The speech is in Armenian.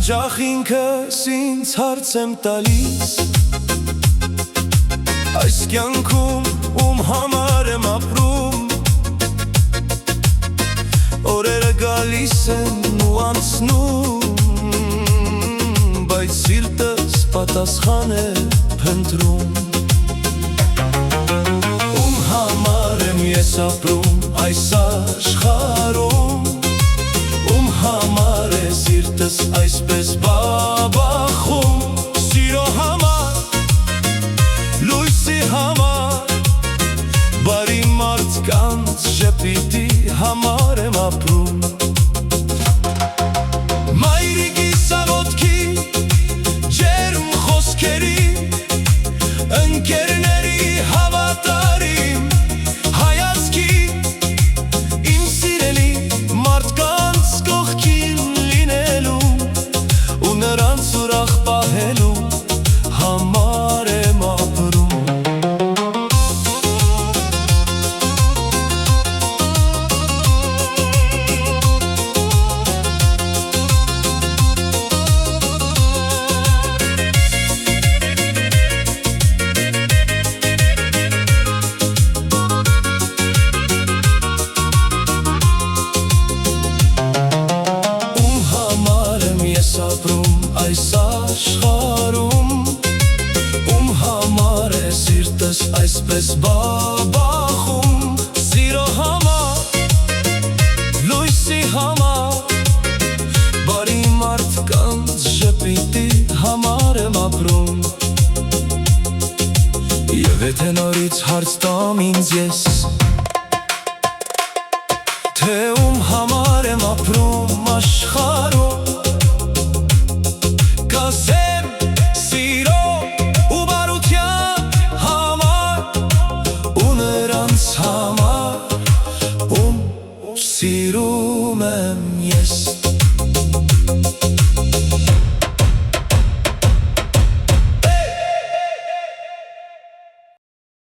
Հաճախ ինքս ինձ հարց եմ տալիս Այս կյանքում ում համար եմ ապրում Օրերը գալիս են ու անցնում Բայց սիրտս պատասխան է փնտրում Ում համար եմ ես ապրում այս աշխարհում Ում համար է սիրտս այսպես բաբախում Սիրո համար, լույսի համար Բարի մարդկանց ժպիտի համար եմ ապրում Մայրիկիս աղոթքի, ջերմ խոսքերի Ընկերների հավատարիմ հայացքի Իմ սիրելի մարդկանց կողքին լինելու Ու նրանց ուրախ պահելու համար եմ ապրում Ապրում այս աշխարհում Ում համար է սիրտս այսպես բաբախում Սիրո համար, լույսի համար Բարի մարդկանց ժպիտի համար եմ ապրում Եվ եթե նորից հարց տամ ինձ ես Թե ում համար եմ ապրում աշխարհում